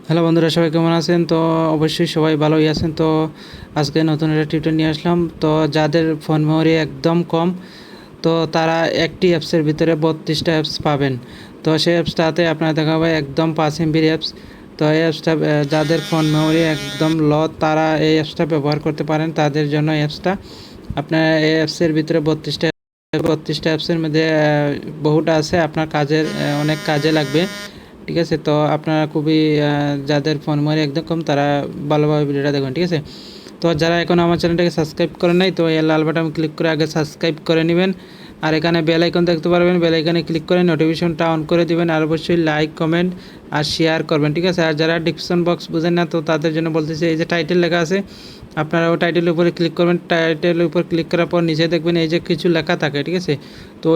Hello বন্ধুরা, সবাই কেমন আছেন? তো অবশ্যই সবাই ভালোই আছেন। তো আজকে নতুন একটা টিউটোরিয়াল নিয়ে আসলাম। তো যাদের ফোন মেমোরি একদম কম, তো তারা একটি অ্যাপসের ভিতরে 32টা অ্যাপস পাবেন। তো সেই অ্যাপসটাতে আপনারা দেখা হবে একদম 5 MBর অ্যাপস। তো এই অ্যাপসটা যাদের ফোন মেমোরি একদম লো, তারা এই অ্যাপসটা ব্যবহার করতে পারেন। তাদের জন্য এই অ্যাপসটা, আপনার এই অ্যাপসের ভিতরে 32টা অ্যাপসের মধ্যে বহুটা আছে, আপনার কাজের অনেক কাজে লাগবে। ঠিক আছে, তো আপনারা খুবই যাদের ফোন মেমোরি একদম কম, তারা ভালোভাবে ভিডিওটা দেখবেন। ঠিক আছে, তো যারা এখন আমার চ্যানেলটাকে সাবস্ক্রাইব করেন নাই, তো এই লাল বাটন ক্লিক করে আগে সাবস্ক্রাইব করে নেবেন। আর এখানে বেল আইকন দেখতে পারবেন, বেল আইকনে ক্লিক করে নোটিফিকেশনটা অন করে দিবেন। আর অবশ্যই লাইক, কমেন্ট আর শেয়ার করবেন। ঠিক আছে, আর যারা ডিসক্রিপশন বক্স বুঝেন না, তো তাদের জন্য বলতেছি, এই যে টাইটেল লেখা আছে, আপনারা ওই টাইটেলের উপরে ক্লিক করবেন। টাইটেলের উপর ক্লিক করার পর নিচে দেখবেন এই যে কিছু লেখা থাকে। ঠিক আছে, তো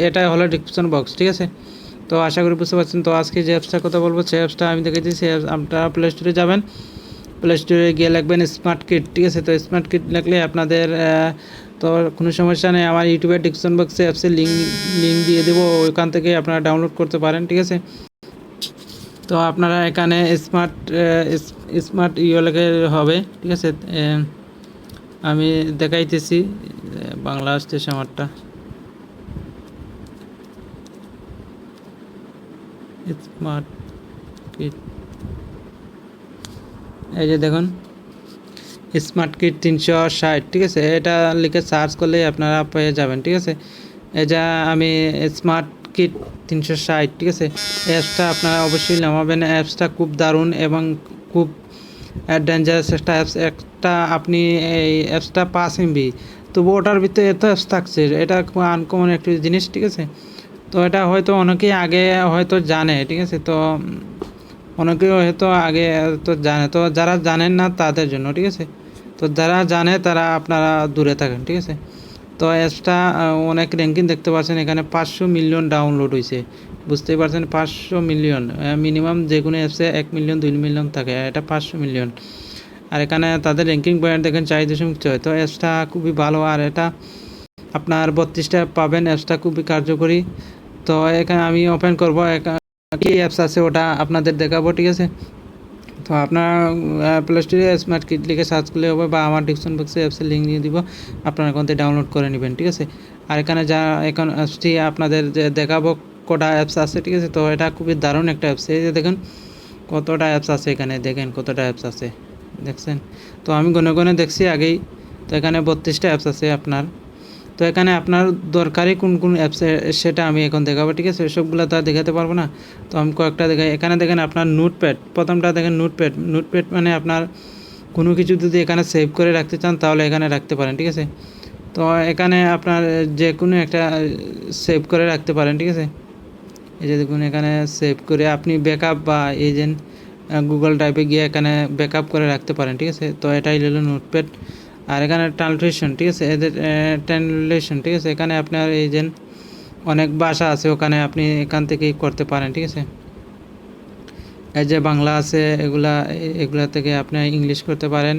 এটা হলো ডিসক্রিপশন বক্স। ঠিক আছে, তো আশা করি বুঝতে পারছেন। তো আজকে যে অ্যাপসটার কথা বলবো, সেই অ্যাপসটা আমি দেখেছি। সেই অ্যাপস আপনারা প্লে স্টোরে যাবেন, প্লে স্টোরে গিয়ে লিখবেন স্মার্ট কিট। ঠিক আছে, তো স্মার্ট কিট লিখলে আপনাদের তো কোনো সমস্যা নেই। আমার ইউটিউবের ডিসক্রিপশন বক্সে অ্যাপসের লিঙ্ক দিয়ে দেবো, ওইখান থেকে আপনারা ডাউনলোড করতে পারেন। ঠিক আছে, তো আপনারা এখানে স্মার্ট স্মার্ট লেখে হবে। ঠিক আছে, আমি দেখাইতেছি, বাংলা আসতেছে আমারটা। স্মার্ট কিট, এই যে দেখুন স্মার্ট কিট 360। ঠিক আছে, এটা লিখে সার্চ করলেই আপনারা পেয়ে যাবেন। ঠিক আছে, এই যা আমি স্মার্ট কিট 360। ঠিক আছে, অ্যাপসটা আপনারা অবশ্যই নামাবেন। অ্যাপসটা খুব দারুণ এবং খুব ডেঞ্জারাস একটা অ্যাপস। একটা আপনি এই অ্যাপসটা 5 MB, তবু ওটার ভিতরে এত অ্যাপস থাকছে, এটা খুব আনকমন একটি জিনিস। ঠিক আছে, তো এটা হয়তো অনেকেই আগে হয়তো জানে। ঠিক আছে, তো অনেকেই হয়তো আগে তো জানে, তো যারা জানেন না তাদের জন্য। ঠিক আছে, তো যারা জানে তারা আপনারা দূরে থাকেন। ঠিক আছে, তো অ্যাপসটা অনেক র্যাঙ্কিং দেখতে পাচ্ছেন, এখানে 500 মিলিয়ন ডাউনলোড হয়েছে। বুঝতেই পারছেন, 500 মিলিয়ন। মিনিমাম যে কোনো অ্যাপসে 1 মিলিয়ন 2 মিলিয়ন থাকে, এটা 500 মিলিয়ন। আর এখানে তাদের র্যাঙ্কিং পয়েন্ট দেখেন 4.6। তো অ্যাপসটা খুবই ভালো, আর এটা আপনার 32টা পাবেন। অ্যাপসটা খুবই কার্যকরী। তো এখানে আমি ওপেন করবো, কী অ্যাপস আছে ওটা আপনাদের দেখাবো। ঠিক আছে, তো আপনার প্লে স্টোরে স্মার্ট কিট লিখে সার্চ করলে হবে, বা আমার ডিসক্রিপশন বক্সে অ্যাপসের লিঙ্ক দিয়ে দিব, আপনারা ওখান থেকে ডাউনলোড করে নেবেন। ঠিক আছে, আর এখানে যা এখন অ্যাপসটি আপনাদের যে দেখাবো কটা অ্যাপস আছে। ঠিক আছে, তো এটা খুবই দারুণ একটা অ্যাপস। এই যে দেখুন কতটা অ্যাপস আছে, এখানে দেখেন কতটা অ্যাপস আছে, দেখছেন? তো আমি গনে গনে দেখছি আগেই, তো এখানে 32টা অ্যাপস আছে আপনার। তো এখানে আপনার দরকারি কোন কোন অ্যাপস, সেটা আমি এখন দেখাবো। ঠিক আছে, সবগুলো তো আর দেখাতে পারবো না, তো আমি কয়েকটা দেখাই। এখানে দেখেন আপনার নোটপ্যাড, প্রথমটা দেখেন নোটপ্যাড। নোটপ্যাড মানে আপনার কোনো কিছু যদি এখানে সেভ করে রাখতে চান, তাহলে এখানে রাখতে পারেন। ঠিক আছে, তো এখানে আপনার যে কোনো একটা সেভ করে রাখতে পারেন। ঠিক আছে, এই যে দেখুন এখানে সেভ করে আপনি ব্যাকআপ বা এই যে গুগল ড্রাইভে গিয়ে এখানে ব্যাকআপ করে রাখতে পারেন। ঠিক আছে, তো এটাই হলো নোটপ্যাড। আর এখানে ট্রান্সলেশন। ঠিক আছে, এদের ট্রান্সলেশন। ঠিক আছে, এখানে আপনার এই যে অনেক ভাষা আছে, ওখানে আপনি এখান থেকেই করতে পারেন। ঠিক আছে, এই যে বাংলা আছে, এগুলা থেকে আপনি ইংলিশ করতে পারেন।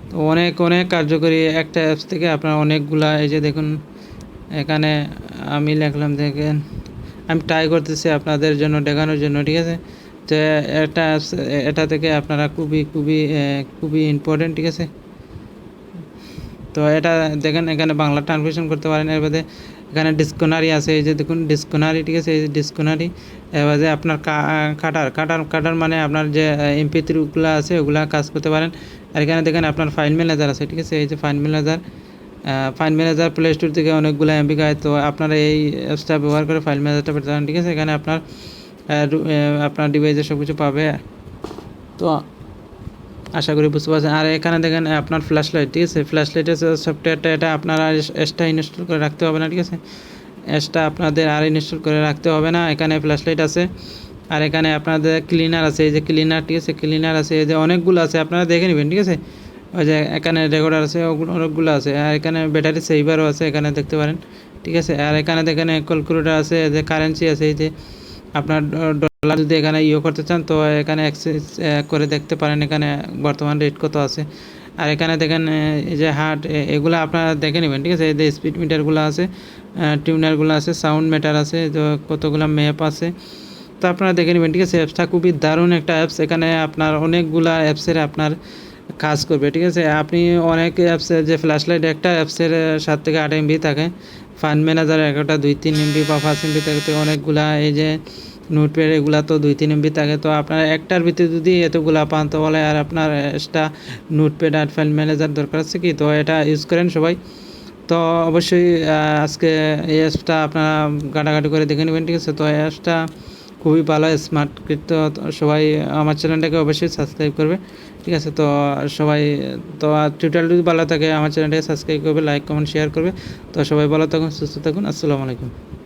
তো অনেক অনেক কার্যকরী একটা অ্যাপস থেকে আপনার অনেকগুলা, এই যে দেখুন এখানে আমি লিখলাম, দেখেন আমি ট্রাই করতেছি আপনাদের জন্য দেখানোর জন্য। ঠিক আছে, তো এটা থেকে আপনারা খুবই খুবই খুবই ইম্পর্টেন্ট। ঠিক আছে, তো এটা দেখেন এখানে বাংলা ট্রান্সলেশন করতে পারেন। এবারে এখানে ডিসকনারি আছে, এই যে দেখুন ডিসকনারি। ঠিক আছে, এই যে ডিসকনারি। এবারে আপনার কাটার মানে আপনার যে MP3গুলো আছে, ওগুলা কাজ করতে পারেন। আর এখানে দেখেন আপনার ফাইল ম্যানেজার আছে। ঠিক আছে, এই যে ফাইল ম্যানেজার প্লে স্টোর থেকে অনেকগুলো এমপি খায়, তো আপনারা এই অ্যাপসটা ব্যবহার করে ফাইল ম্যানেজারটা পেতে পারেন। ঠিক আছে, এখানে আপনার ডিভাইসে সব কিছু পাবে। তো আশা করি বুঝতে পারছেন। আর এখানে দেখেন আপনার ফ্ল্যাশ লাইট। ঠিক আছে, ফ্ল্যাশ লাইটের সফটওয়্যারটা, এটা আপনারা এক্সট্রা ইনস্টল করে রাখতে হবে না। ঠিক আছে, এক্সট্রা আপনাদের আর ইনস্টল করে রাখতে হবে না। এখানে ফ্ল্যাশ লাইট আছে, আর এখানে আপনাদের ক্লিনার আছে, এই যে ক্লিনার। ঠিক আছে, ক্লিনার আছে, এই যে অনেকগুলো আছে, আপনারা দেখে নেবেন। ঠিক আছে, ওই যে এখানে রেকর্ডার আছে, ওগুলো অনেকগুলো আছে। আর এখানে ব্যাটারি সেভারও আছে, এখানে দেখতে পারেন। ঠিক আছে, আর এখানে দেখেন ক্যালকুলেটর আছে, এই যে কারেন্সি আছে, এই যে আপনার ডলার যদি এখানে করতে চান, তো এখানে অ্যাক্সেস করে দেখতে পারেন এখানে বর্তমান রেট কত আছে। আর এখানে দেখেন এই যে হার্ট, এগুলো আপনারা দেখে নেবেন। ঠিক আছে, এই যে স্পিড মিটারগুলো আছে, টিউনারগুলো আছে, সাউন্ড মিটার আছে, তো কতগুলো ম্যাপ আছে, তো আপনারা দেখে নেবেন, ঠিক আছে। অ্যাপসটা খুবই দারুণ একটা অ্যাপস। এখানে আপনার অনেকগুলা অ্যাপসের আপনার কাজ করবে, ঠিক আছে। আপনি অনেক অ্যাপসের যে ফ্ল্যাশ লাইট একটা অ্যাপসের 7 থেকে 8 MB থাকে, ফান্ড ম্যানেজার একটা 2-3 MB বা 5 MB থাকে, তো অনেকগুলা এই যে নোটপ্যাড এগুলা তো 2-3 MB থাকে। তো আপনার একটার ভিতরে যদি এতগুলা পান তো বলে আর আপনার এক্সট্রা নোটপ্যাড আর ফাইল ম্যানেজার দরকার আছে কি, তো এটা ইউজ করেন সবাই। তো অবশ্যই আজকে এই অ্যাপসটা আপনারা ঘাটাঘাটি করে দেখে নেবেন, ঠিক আছে। তো এই অ্যাপসটা খুবই ভালো স্মার্ট কিট। তো সবাই আমার চ্যানেলটাকে অবশ্যই সাবস্ক্রাইব করবে, ঠিক আছে। তো সবাই তো টিউটোরিয়াল যদি ভালো থাকে আমার চ্যানেলটাকে সাবস্ক্রাইব করবে, লাইক কমেন্ট শেয়ার করবে। তো সবাই ভালো থাকুন, সুস্থ থাকুন, আসসালামু আলাইকুম।